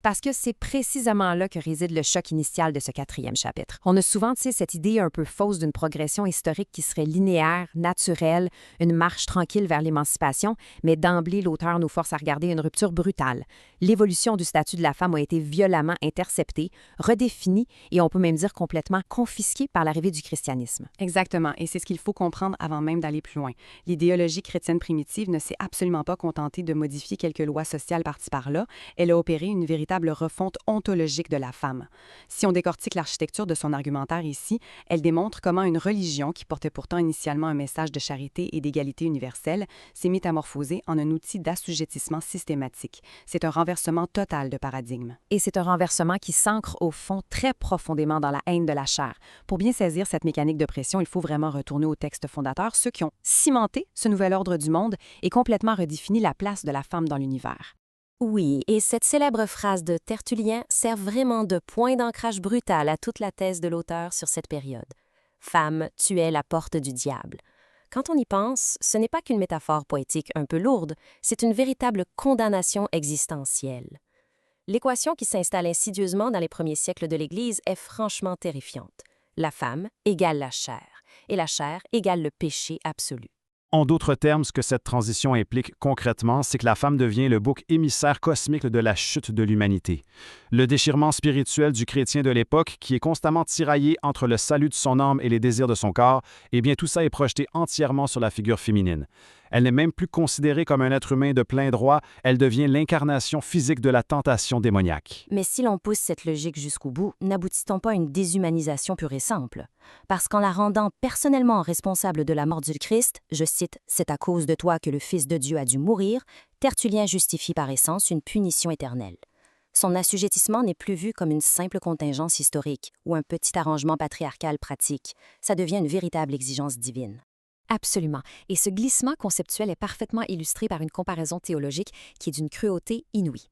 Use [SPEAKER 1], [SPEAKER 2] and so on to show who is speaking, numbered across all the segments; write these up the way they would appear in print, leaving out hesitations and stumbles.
[SPEAKER 1] Parce que c'est précisément là que réside le choc initial de ce 4e chapitre. On a souvent, cette idée un peu fausse d'une progression historique qui serait linéaire, naturelle, une marche tranquille vers l'émancipation, mais d'emblée, l'auteur nous force à regarder une rupture brutale. L'évolution du statut de la femme a été violemment interceptée, redéfinie et on peut même dire complètement confisquée par l'arrivée du christianisme.
[SPEAKER 2] Exactement, et c'est ce qu'il faut comprendre avant même d'aller plus loin. L'idéologie chrétienne primitive ne s'est absolument pas contentée de modifier quelques lois sociales par-ci par-là, elle a opéré une véritable refonte ontologique de la femme. Si on décortique l'architecture de son argumentaire ici, elle démontre comment une religion qui portait pourtant initialement un message de charité et d'égalité universelle s'est métamorphosée en un outil d'assujettissement systématique. C'est un renversement total de paradigme.
[SPEAKER 1] Et c'est un renversement qui s'ancre au fond très profondément dans la haine de la chair. Pour bien saisir cette mécanique de pression, il faut vraiment retourner aux textes fondateurs, ceux qui ont cimenté ce nouvel ordre du monde et complètement redéfini la place de la femme dans l'univers.
[SPEAKER 3] Oui, et cette célèbre phrase de Tertullien sert vraiment de point d'ancrage brutal à toute la thèse de l'auteur sur cette période. « Femme, tu es la porte du diable ». Quand on y pense, ce n'est pas qu'une métaphore poétique un peu lourde, c'est une véritable condamnation existentielle. L'équation qui s'installe insidieusement dans les premiers siècles de l'Église est franchement terrifiante. La femme égale la chair, et la chair égale le péché absolu.
[SPEAKER 4] En d'autres termes, ce que cette transition implique concrètement, c'est que la femme devient le bouc émissaire cosmique de la chute de l'humanité. Le déchirement spirituel du chrétien de l'époque, qui est constamment tiraillé entre le salut de son âme et les désirs de son corps, eh bien tout ça est projeté entièrement sur la figure féminine. Elle n'est même plus considérée comme un être humain de plein droit, elle devient l'incarnation physique de la tentation démoniaque.
[SPEAKER 3] Mais si l'on pousse cette logique jusqu'au bout, n'aboutit-on pas à une déshumanisation pure et simple? Parce qu'en la rendant personnellement responsable de la mort du Christ, je cite « C'est à cause de toi que le Fils de Dieu a dû mourir », Tertullien justifie par essence une punition éternelle. Son assujettissement n'est plus vu comme une simple contingence historique ou un petit arrangement patriarcal pratique, ça devient une véritable exigence divine.
[SPEAKER 1] Absolument. Et ce glissement conceptuel est parfaitement illustré par une comparaison théologique qui est d'une cruauté inouïe.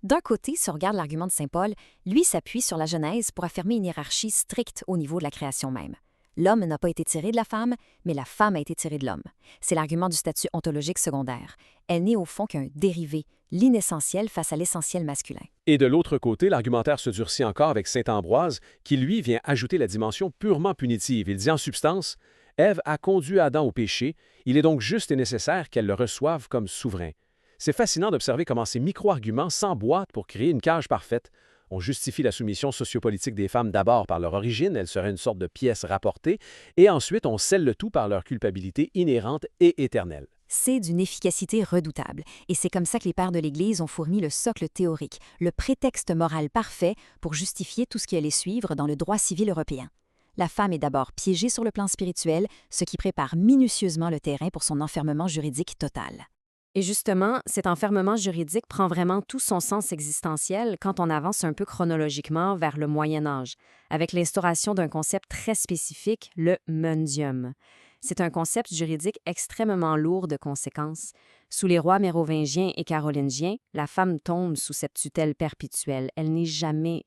[SPEAKER 1] D'un côté, si on regarde l'argument de saint Paul, lui s'appuie sur la Genèse pour affirmer une hiérarchie stricte au niveau de la création même. L'homme n'a pas été tiré de la femme, mais la femme a été tirée de l'homme. C'est l'argument du statut ontologique secondaire. Elle n'est au fond qu'un dérivé, l'inessentiel face à l'essentiel masculin.
[SPEAKER 5] Et de l'autre côté, l'argumentaire se durcit encore avec saint Ambroise, qui lui vient ajouter la dimension purement punitive. Il dit en substance: Ève a conduit Adam au péché, il est donc juste et nécessaire qu'elle le reçoive comme souverain. C'est fascinant d'observer comment ces micro-arguments s'emboîtent pour créer une cage parfaite. On justifie la soumission sociopolitique des femmes d'abord par leur origine, elle serait une sorte de pièce rapportée, et ensuite on scelle le tout par leur culpabilité inhérente et éternelle.
[SPEAKER 1] C'est d'une efficacité redoutable, et c'est comme ça que les pères de l'Église ont fourni le socle théorique, le prétexte moral parfait pour justifier tout ce qui allait suivre dans le droit civil européen. La femme est d'abord piégée sur le plan spirituel, ce qui prépare minutieusement le terrain pour son enfermement juridique total.
[SPEAKER 2] Et justement, cet enfermement juridique prend vraiment tout son sens existentiel quand on avance un peu chronologiquement vers le Moyen Âge, avec l'instauration d'un concept très spécifique, le mundium. C'est un concept juridique extrêmement lourd de conséquences. Sous les rois mérovingiens et carolingiens, la femme tombe sous cette tutelle perpétuelle. Elle n'est jamais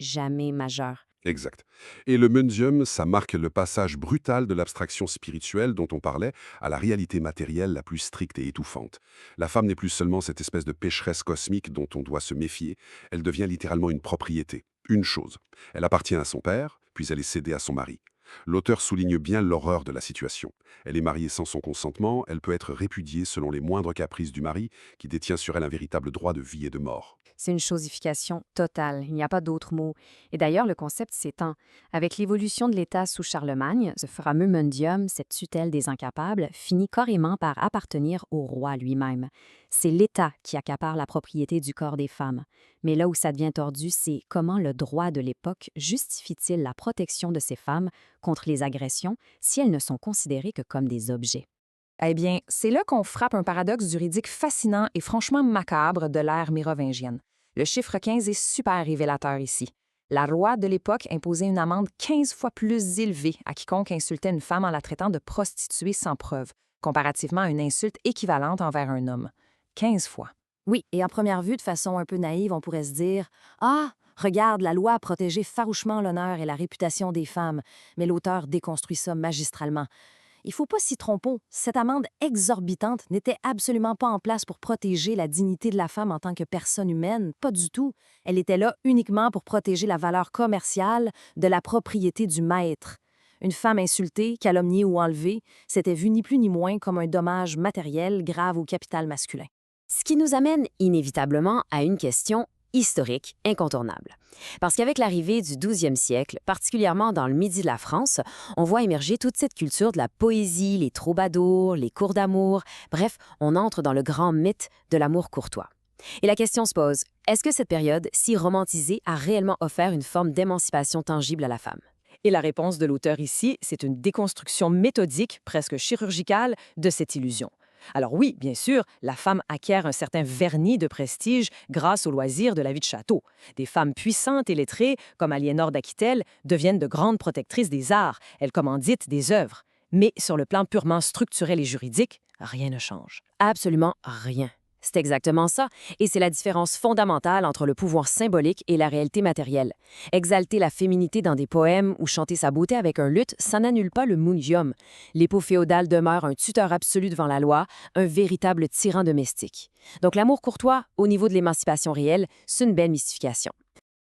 [SPEAKER 2] majeure.
[SPEAKER 6] Exact. Et le mundium, ça marque le passage brutal de l'abstraction spirituelle dont on parlait à la réalité matérielle la plus stricte et étouffante. La femme n'est plus seulement cette espèce de pécheresse cosmique dont on doit se méfier, elle devient littéralement une propriété, une chose. Elle appartient à son père, puis elle est cédée à son mari. L'auteur souligne bien l'horreur de la situation. Elle est mariée sans son consentement, elle peut être répudiée selon les moindres caprices du mari, qui détient sur elle un véritable droit de vie et de mort.
[SPEAKER 2] C'est une chosification totale, il n'y a pas d'autre mot. Et d'ailleurs, le concept s'étend. Avec l'évolution de l'État sous Charlemagne, ce fameux mundium, cette tutelle des incapables, finit carrément par appartenir au roi lui-même. C'est l'État qui accapare la propriété du corps des femmes. Mais là où ça devient tordu, c'est comment le droit de l'époque justifie-t-il la protection de ces femmes contre les agressions si elles ne sont considérées que comme des objets.
[SPEAKER 7] Eh bien, c'est là qu'on frappe un paradoxe juridique fascinant et franchement macabre de l'ère mérovingienne. Le chiffre 15 est super révélateur ici. La loi de l'époque imposait une amende 15 fois plus élevée à quiconque insultait une femme en la traitant de prostituée sans preuve, comparativement à une insulte équivalente envers un homme. 15 fois.
[SPEAKER 3] Oui, et à première vue, de façon un peu naïve, on pourrait se dire « Ah, regarde, la loi a protégé farouchement l'honneur et la réputation des femmes », mais l'auteur déconstruit ça magistralement. il faut pas s'y tromper. Cette amende exorbitante n'était absolument pas en place pour protéger la dignité de la femme en tant que personne humaine, pas du tout. Elle était là uniquement pour protéger la valeur commerciale de la propriété du maître. Une femme insultée, calomniée ou enlevée, c'était vu ni plus ni moins comme un dommage matériel grave au capital masculin.
[SPEAKER 1] Ce qui nous amène inévitablement à une question historique incontournable. Parce qu'avec l'arrivée du 12e siècle, particulièrement dans le midi de la France, on voit émerger toute cette culture de la poésie, les troubadours, les cours d'amour. Bref, on entre dans le grand mythe de l'amour courtois. Et la question se pose, est-ce que cette période si romantisée a réellement offert une forme d'émancipation tangible à la femme?
[SPEAKER 7] Et la réponse de l'auteur ici, c'est une déconstruction méthodique, presque chirurgicale, de cette illusion. Alors oui, bien sûr, la femme acquiert un certain vernis de prestige grâce aux loisirs de la vie de château. Des femmes puissantes et lettrées, comme Aliénor d'Aquitaine, deviennent de grandes protectrices des arts. Elles commanditent des œuvres. Mais sur le plan purement structurel et juridique, rien ne change.
[SPEAKER 1] Absolument rien. C'est exactement ça, et c'est la différence fondamentale entre le pouvoir symbolique et la réalité matérielle. Exalter la féminité dans des poèmes ou chanter sa beauté avec un luth, ça n'annule pas le mundium. L'époux féodal demeure un tuteur absolu devant la loi, un véritable tyran domestique. Donc l'amour courtois, au niveau de l'émancipation réelle, c'est une belle mystification.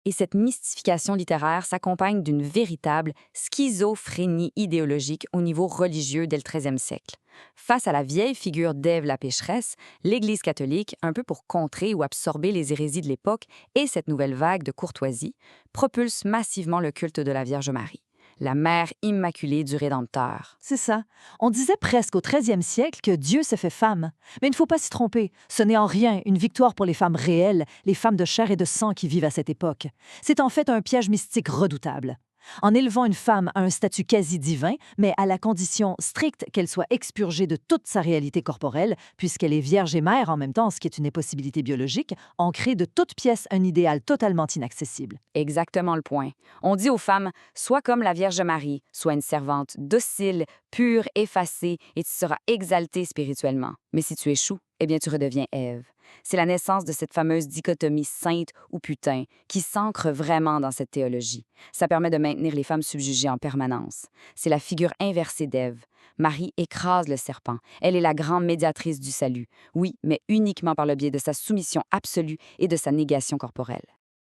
[SPEAKER 8] Et cette mystification littéraire s'accompagne d'une véritable schizophrénie idéologique au niveau religieux dès le 13e siècle. Face à la vieille figure d'Ève la pécheresse, l'Église catholique, un peu pour contrer ou absorber les hérésies de l'époque et cette nouvelle vague de courtoisie, propulse massivement le culte de la Vierge Marie, la mère immaculée du Rédempteur.
[SPEAKER 9] C'est ça. On disait presque au 13e siècle que Dieu s'est fait femme. Mais il ne faut pas s'y tromper. Ce n'est en rien une victoire pour les femmes réelles, les femmes de chair et de sang qui vivent à cette époque. C'est en fait un piège mystique redoutable. En élevant une femme à un statut quasi divin, mais à la condition stricte qu'elle soit expurgée de toute sa réalité corporelle, puisqu'elle est vierge et mère en même temps, ce qui est une impossibilité biologique, on crée de toute pièce un idéal totalement inaccessible.
[SPEAKER 8] Exactement le point. On dit aux femmes, sois comme la Vierge Marie, sois une servante docile, pure, effacée, et tu seras exaltée spirituellement. Mais si tu échoues, eh bien tu redeviens Ève. C'est la naissance de cette fameuse dichotomie sainte ou putain qui s'ancre vraiment dans cette théologie. Ça permet de maintenir les femmes subjugées en permanence. C'est la figure inversée d'Ève. Marie écrase le serpent. Elle est la grande médiatrice du salut. Oui, mais uniquement par le biais de sa soumission absolue et de sa négation corporelle.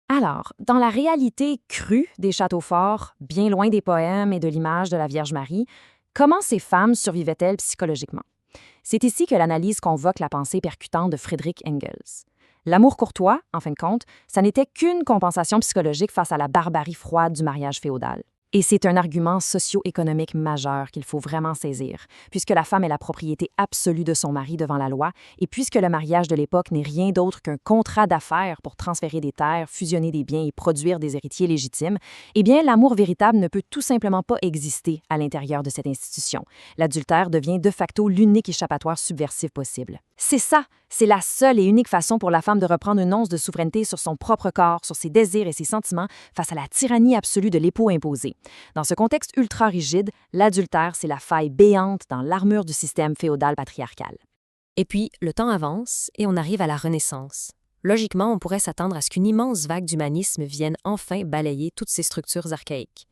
[SPEAKER 3] Alors, dans la réalité crue des châteaux forts, bien loin des poèmes et de l'image de la Vierge Marie, comment ces femmes survivaient-elles psychologiquement? C'est ici que l'analyse convoque la pensée percutante de Friedrich Engels. L'amour courtois, en fin de compte, ça n'était qu'une compensation psychologique face à la barbarie froide du mariage féodal. Et c'est un argument socio-économique majeur qu'il faut vraiment saisir, puisque la femme est la propriété absolue de son mari devant la loi, et puisque le mariage de l'époque n'est rien d'autre qu'un contrat d'affaires pour transférer des terres, fusionner des biens et produire des héritiers légitimes, eh bien, l'amour véritable ne peut tout simplement pas exister à l'intérieur de cette institution. L'adultère devient de facto l'unique échappatoire subversif possible. C'est ça, c'est la seule et unique façon pour la femme de reprendre une once de souveraineté sur son propre corps, sur ses désirs et ses sentiments face à la tyrannie absolue de l'époux imposé. Dans ce contexte ultra-rigide, l'adultère, c'est la faille béante dans l'armure du système féodal patriarcal.
[SPEAKER 1] Et puis, le temps avance et on arrive à la Renaissance. Logiquement, on pourrait s'attendre à ce qu'une immense vague d'humanisme vienne enfin balayer toutes ces structures archaïques.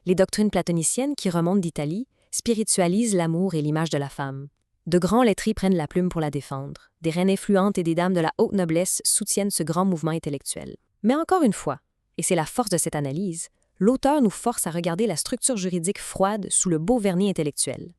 [SPEAKER 1] Les doctrines platoniciennes qui remontent d'Italie spiritualisent l'amour et l'image de la femme. De grands lettrés prennent la plume pour la défendre. Des reines influentes et des dames de la haute noblesse soutiennent ce grand mouvement intellectuel. Mais encore une fois, et c'est la force de cette analyse, l'auteur nous force à regarder la structure juridique froide sous le beau vernis intellectuel.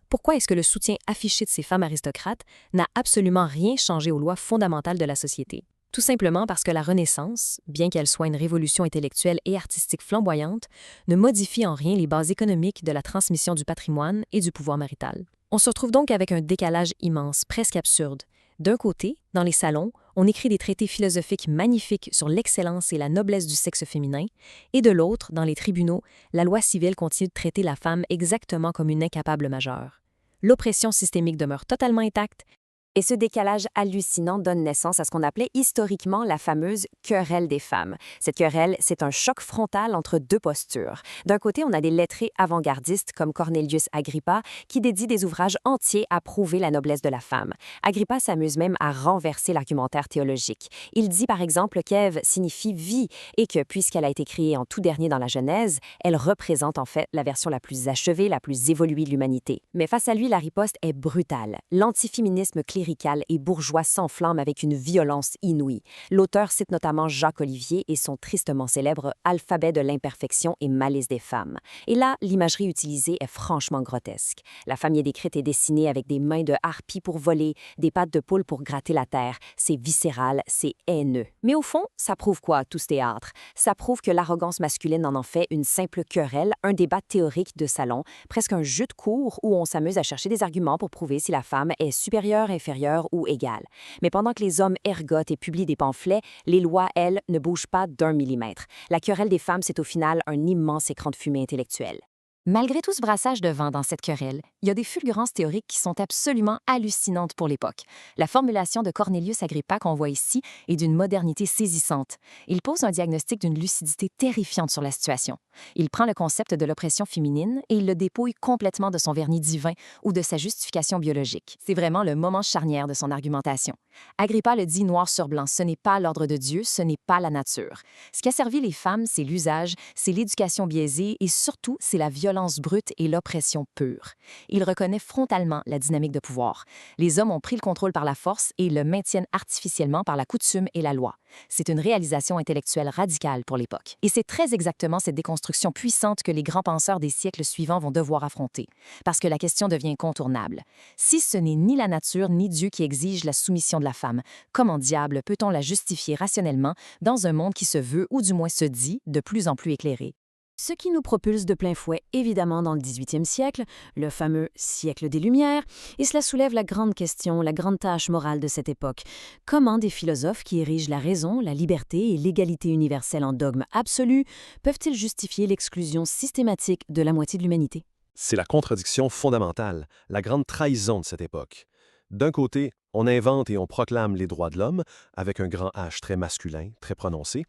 [SPEAKER 1] Pourquoi est-ce que le soutien affiché de ces femmes aristocrates n'a absolument rien changé aux lois fondamentales de la société? Tout simplement parce que la Renaissance, bien qu'elle soit une révolution intellectuelle et artistique flamboyante, ne modifie en rien les bases économiques de la transmission du patrimoine et du pouvoir marital. On se retrouve donc avec un décalage immense, presque absurde. D'un côté, dans les salons, on écrit des traités philosophiques magnifiques sur l'excellence et la noblesse du sexe féminin, et de l'autre, dans les tribunaux, la loi civile continue de traiter la femme exactement comme une incapable majeure. L'oppression systémique demeure totalement intacte, Et ce décalage hallucinant donne naissance à ce qu'on appelait historiquement la fameuse querelle des femmes. Cette querelle, c'est un choc frontal entre deux postures. D'un côté, on a des lettrés avant-gardistes comme Cornelius Agrippa qui dédient des ouvrages entiers à prouver la noblesse de la femme. Agrippa s'amuse même à renverser l'argumentaire théologique. Il dit par exemple qu'Ève signifie vie et que puisqu'elle a été créée en tout dernier dans la Genèse, elle représente en fait la version la plus achevée, la plus évoluée de l'humanité. Mais face à lui, la riposte est brutale. L'antiféminisme clérical et bourgeois s'enflamme avec une violence inouïe. L'auteur cite notamment Jacques Olivier et son tristement célèbre Alphabet de l'imperfection et malice des femmes. Et là, l'imagerie utilisée est franchement grotesque. La femme y est décrite et dessinée avec des mains de harpie pour voler, des pattes de poule pour gratter la terre. C'est viscéral, c'est haineux. Mais au fond, ça prouve quoi, tout ce théâtre? Ça prouve que l'arrogance masculine en fait une simple querelle, un débat théorique de salon, presque un jeu de cours où on s'amuse à chercher des arguments pour prouver si la femme est supérieure, inférieure ou égale. Mais pendant que les hommes ergotent et publient des pamphlets, les lois, elles, ne bougent pas d'un millimètre. La querelle des femmes, c'est au final un immense écran de fumée intellectuelle.
[SPEAKER 7] Malgré tout ce brassage de vent dans cette querelle, il y a des fulgurances théoriques qui sont absolument hallucinantes pour l'époque. La formulation de Cornelius Agrippa qu'on voit ici est d'une modernité saisissante. Il pose un diagnostic d'une lucidité terrifiante sur la situation. Il prend le concept de l'oppression féminine et il le dépouille complètement de son vernis divin ou de sa justification biologique. C'est vraiment le moment charnière de son argumentation. Agrippa le dit noir sur blanc, ce n'est pas l'ordre de Dieu, ce n'est pas la nature. Ce qui a servi les femmes, c'est l'usage, c'est l'éducation biaisée et surtout, c'est la violence brute et l'oppression pure. Il reconnaît frontalement la dynamique de pouvoir. Les hommes ont pris le contrôle par la force et le maintiennent artificiellement par la coutume et la loi. C'est une réalisation intellectuelle radicale pour l'époque. Et c'est très exactement cette déconstruction puissante que les grands penseurs des siècles suivants vont devoir affronter. Parce que la question devient incontournable. Si ce n'est ni la nature ni Dieu qui exige la soumission de la femme, comment diable peut-on la justifier rationnellement dans un monde qui se veut, ou du moins se dit, de plus en plus éclairé?
[SPEAKER 1] Ce qui nous propulse de plein fouet, évidemment, dans le 18e siècle, le fameux siècle des Lumières, et cela soulève la grande question, la grande tâche morale de cette époque. Comment des philosophes qui érigent la raison, la liberté et l'égalité universelle en dogme absolu peuvent-ils justifier l'exclusion systématique de la moitié de l'humanité?
[SPEAKER 10] C'est la contradiction fondamentale, la grande trahison de cette époque. D'un côté, on invente et on proclame les droits de l'homme, avec un grand H très masculin, très prononcé,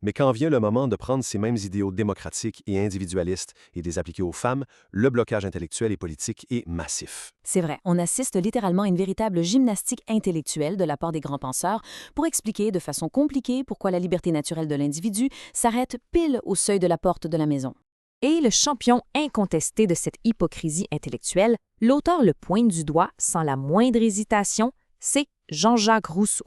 [SPEAKER 10] mais quand vient le moment de prendre ces mêmes idéaux démocratiques et individualistes et de les appliquer aux femmes, le blocage intellectuel et politique est massif.
[SPEAKER 1] C'est vrai, on assiste littéralement à une véritable gymnastique intellectuelle de la part des grands penseurs pour expliquer de façon compliquée pourquoi la liberté naturelle de l'individu s'arrête pile au seuil de la porte de la maison. Et le champion incontesté de cette hypocrisie intellectuelle, l'auteur le pointe du doigt sans la moindre hésitation, c'est Jean-Jacques Rousseau.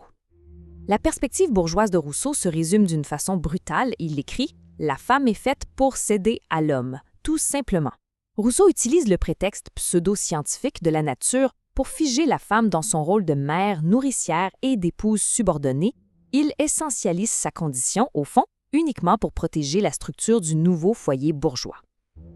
[SPEAKER 1] La perspective bourgeoise de Rousseau se résume d'une façon brutale. Il écrit « La femme est faite pour céder à l'homme », tout simplement. Rousseau utilise le prétexte pseudo-scientifique de la nature pour figer la femme dans son rôle de mère, nourricière et d'épouse subordonnée. Il essentialise sa condition, au fond, uniquement pour protéger la structure du nouveau foyer bourgeois.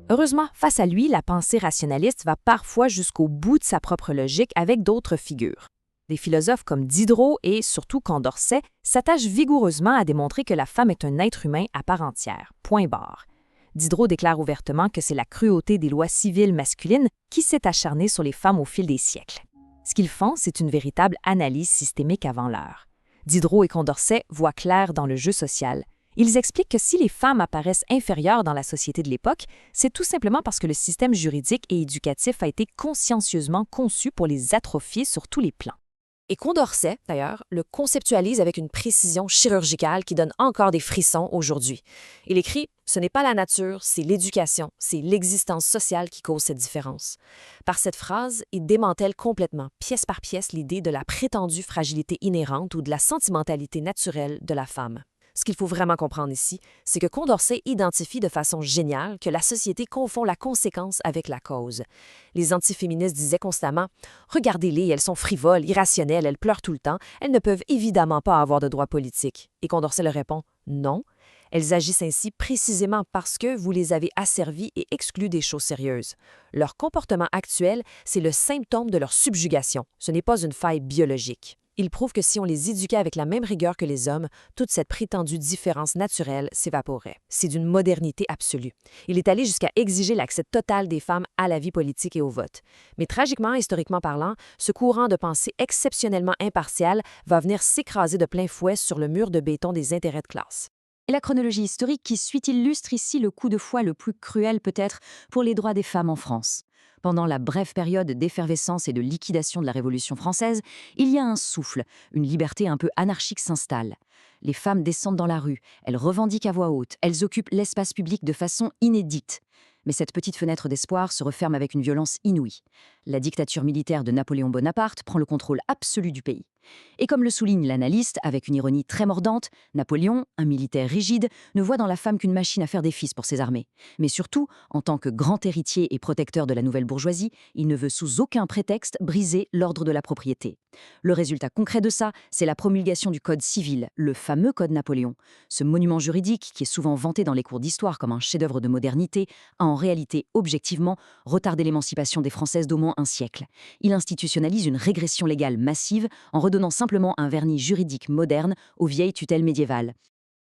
[SPEAKER 1] Heureusement, face à lui, la pensée rationaliste va parfois jusqu'au bout de sa propre logique avec d'autres figures. Des philosophes comme Diderot et surtout Condorcet s'attachent vigoureusement à démontrer que la femme est un être humain à part entière. Point barre. Diderot déclare ouvertement que c'est la cruauté des lois civiles masculines qui s'est acharnée sur les femmes au fil des siècles. Ce qu'ils font, c'est une véritable analyse systémique avant l'heure. Diderot et Condorcet voient clair dans le jeu social. Ils expliquent que si les femmes apparaissent inférieures dans la société de l'époque, c'est tout simplement parce que le système juridique et éducatif a été consciencieusement conçu pour les atrophier sur tous les plans. Et Condorcet, d'ailleurs, le conceptualise avec une précision chirurgicale qui donne encore des frissons aujourd'hui. Il écrit « Ce n'est pas la nature, c'est l'éducation, c'est l'existence sociale qui cause cette différence ». Par cette phrase, il démantèle complètement, pièce par pièce, l'idée de la prétendue fragilité inhérente ou de la sentimentalité naturelle de la femme. Ce qu'il faut vraiment comprendre ici, c'est que Condorcet identifie de façon géniale que la société confond la conséquence avec la cause. Les antiféministes disaient constamment « Regardez-les, elles sont frivoles, irrationnelles, elles pleurent tout le temps, elles ne peuvent évidemment pas avoir de droits politiques. » Et Condorcet leur répond « Non, elles agissent ainsi précisément parce que vous les avez asservies et exclues des choses sérieuses. Leur comportement actuel, c'est le symptôme de leur subjugation, ce n'est pas une faille biologique. »
[SPEAKER 3] Il prouve que si on les éduquait avec la même rigueur que les hommes, toute cette prétendue différence naturelle s'évaporerait. C'est d'une modernité absolue. Il est allé jusqu'à exiger l'accès total des femmes à la vie politique et au vote. Mais tragiquement, historiquement parlant, ce courant de pensée exceptionnellement impartial va venir s'écraser de plein fouet sur le mur de béton des intérêts de classe.
[SPEAKER 8] Et la chronologie historique qui suit illustre ici le coup de fouet le plus cruel peut-être pour les droits des femmes en France. Pendant la brève période d'effervescence et de liquidation de la Révolution française, il y a un souffle, une liberté un peu anarchique s'installe. Les femmes descendent dans la rue, elles revendiquent à voix haute, elles occupent l'espace public de façon inédite. Mais cette petite fenêtre d'espoir se referme avec une violence inouïe. La dictature militaire de Napoléon Bonaparte prend le contrôle absolu du pays. Et comme le souligne l'analyste, avec une ironie très mordante, Napoléon, un militaire rigide, ne voit dans la femme qu'une machine à faire des fils pour ses armées. Mais surtout, en tant que grand héritier et protecteur de la nouvelle bourgeoisie, il ne veut sous aucun prétexte briser l'ordre de la propriété. Le résultat concret de ça, c'est la promulgation du Code civil, le fameux Code Napoléon. Ce monument juridique, qui est souvent vanté dans les cours d'histoire comme un chef-d'œuvre de modernité, a en réalité, objectivement, retardé l'émancipation des Françaises d'au moins un siècle. Il institutionnalise une régression légale massive en redonnant simplement un vernis juridique moderne aux vieilles tutelles médiévales.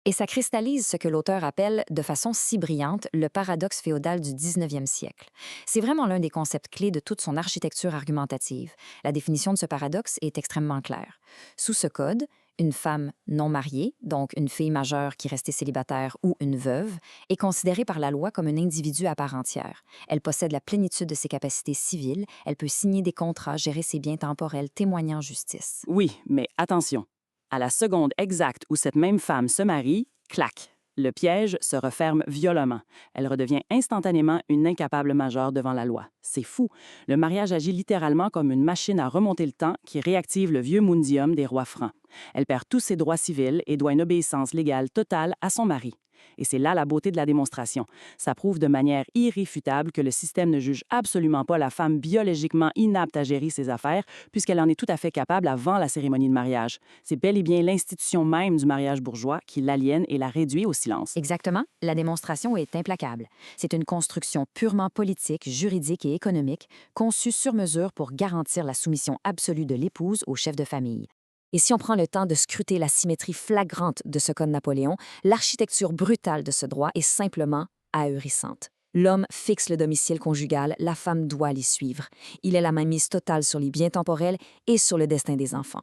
[SPEAKER 1] Et ça cristallise ce que l'auteur appelle, de façon si brillante, le paradoxe féodal du 19e siècle. C'est vraiment l'un des concepts clés de toute son architecture argumentative. La définition de ce paradoxe est extrêmement claire. Sous ce code, une femme non mariée, donc une fille majeure qui restait célibataire ou une veuve, est considérée par la loi comme un individu à part entière. Elle possède la plénitude de ses capacités civiles, elle peut signer des contrats, gérer ses biens temporels, témoigner en justice.
[SPEAKER 11] Oui, mais attention. À la seconde exacte où cette même femme se marie, clac, le piège se referme violemment. Elle redevient instantanément une incapable majeure devant la loi. C'est fou. Le mariage agit littéralement comme une machine à remonter le temps qui réactive le vieux mundium des rois francs. Elle perd tous ses droits civils et doit une obéissance légale totale à son mari. Et c'est là la beauté de la démonstration. Ça prouve de manière irréfutable que le système ne juge absolument pas la femme biologiquement inapte à gérer ses affaires, puisqu'elle en est tout à fait capable avant la cérémonie de mariage. C'est bel et bien l'institution même du mariage bourgeois qui l'aliène et la réduit au silence.
[SPEAKER 1] Exactement. La démonstration est implacable. C'est une construction purement politique, juridique et économique, conçue sur mesure pour garantir la soumission absolue de l'épouse au chef de famille. Et si on prend le temps de scruter la symétrie flagrante de ce Code Napoléon, l'architecture brutale de ce droit est simplement ahurissante. L'homme fixe le domicile conjugal, la femme doit l'y suivre. Il est la mainmise totale sur les biens temporels et sur le destin des enfants.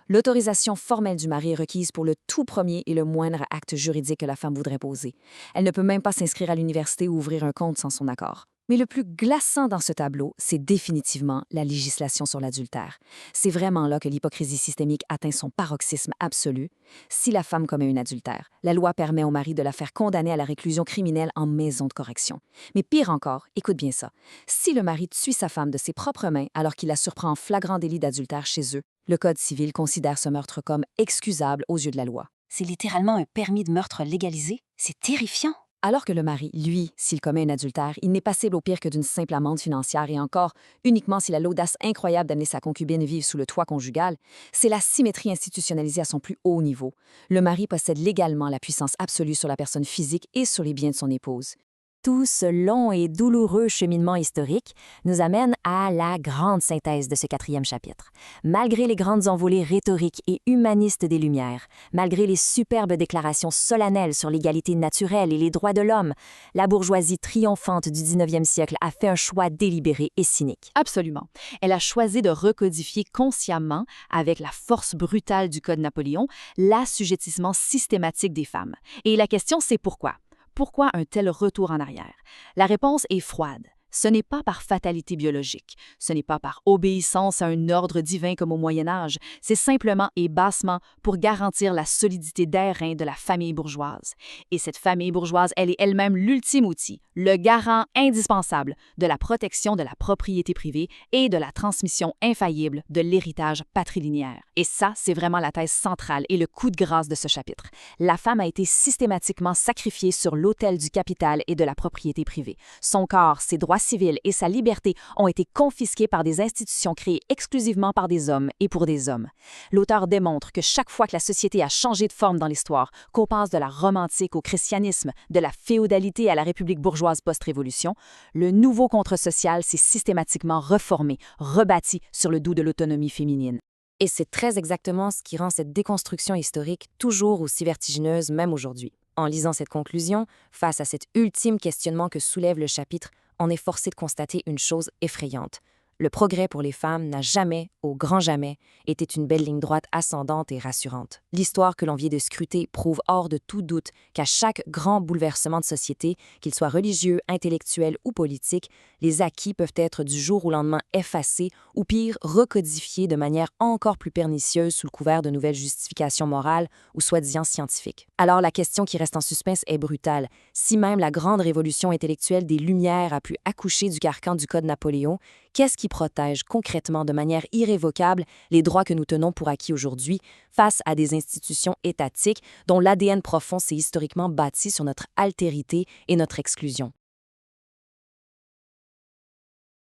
[SPEAKER 1] L'autorisation formelle du mari est requise pour le tout premier et le moindre acte juridique que la femme voudrait poser. Elle ne peut même pas s'inscrire à l'université ou ouvrir un compte sans son accord. Mais le plus glaçant dans ce tableau, c'est définitivement la législation sur l'adultère. C'est vraiment là que l'hypocrisie systémique atteint son paroxysme absolu. Si la femme commet un adultère, la loi permet au mari de la faire condamner à la réclusion criminelle en maison de correction. Mais pire encore, écoute bien ça, si le mari tue sa femme de ses propres mains alors qu'il la surprend en flagrant délit d'adultère chez eux, le Code civil considère ce meurtre comme excusable aux yeux de la loi.
[SPEAKER 3] C'est littéralement un permis de meurtre légalisé. C'est terrifiant.
[SPEAKER 1] Alors que le mari, lui, s'il commet un adultère, il n'est passible au pire que d'une simple amende financière et encore, uniquement s'il a l'audace incroyable d'amener sa concubine vivre sous le toit conjugal, c'est la symétrie institutionnalisée à son plus haut niveau. Le mari possède légalement la puissance absolue sur la personne physique et sur les biens de son épouse.
[SPEAKER 3] Tout ce long et douloureux cheminement historique nous amène à la grande synthèse de ce 4e chapitre. Malgré les grandes envolées rhétoriques et humanistes des Lumières, malgré les superbes déclarations solennelles sur l'égalité naturelle et les droits de l'homme, la bourgeoisie triomphante du 19e siècle a fait un choix délibéré et cynique.
[SPEAKER 12] Absolument. Elle a choisi de recodifier consciemment, avec la force brutale du Code Napoléon, l'assujettissement systématique des femmes. Et la question, c'est pourquoi? Pourquoi un tel retour en arrière? La réponse est froide. Ce n'est pas par fatalité biologique, ce n'est pas par obéissance à un ordre divin comme au Moyen Âge, c'est simplement et bassement pour garantir la solidité d'airain de la famille bourgeoise. Et cette famille bourgeoise, elle est elle-même l'ultime outil, le garant indispensable de la protection de la propriété privée et de la transmission infaillible de l'héritage patrilinéaire. Et ça, c'est vraiment la thèse centrale et le coup de grâce de ce chapitre. La femme a été systématiquement sacrifiée sur l'autel du capital et de la propriété privée. Son corps, ses droits civils et sa liberté ont été confisqués par des institutions créées exclusivement par des hommes et pour des hommes. L'auteur démontre que chaque fois que la société a changé de forme dans l'histoire, qu'on passe de la Rome antique au christianisme, de la féodalité à la République bourgeoise post-révolution, le nouveau contre social s'est systématiquement reformé, rebâti sur le dos de l'autonomie féminine.
[SPEAKER 3] Et c'est très exactement ce qui rend cette déconstruction historique toujours aussi vertigineuse même aujourd'hui. En lisant cette conclusion, face à cet ultime questionnement que soulève le chapitre, on est forcé de constater une chose effrayante. Le progrès pour les femmes n'a jamais, au grand jamais, été une belle ligne droite ascendante et rassurante. L'histoire que l'on vient de scruter prouve hors de tout doute qu'à chaque grand bouleversement de société, qu'il soit religieux, intellectuel ou politique, les acquis peuvent être du jour au lendemain effacés ou pire, recodifiés de manière encore plus pernicieuse sous le couvert de nouvelles justifications morales ou soi-disant scientifiques. Alors la question qui reste en suspense est brutale. Si même la grande révolution intellectuelle des Lumières a pu accoucher du carcan du Code Napoléon, qu'est-ce qui protège concrètement de manière irrévocable les droits que nous tenons pour acquis aujourd'hui face à des institutions étatiques dont l'ADN profond s'est historiquement bâti sur notre altérité et notre exclusion?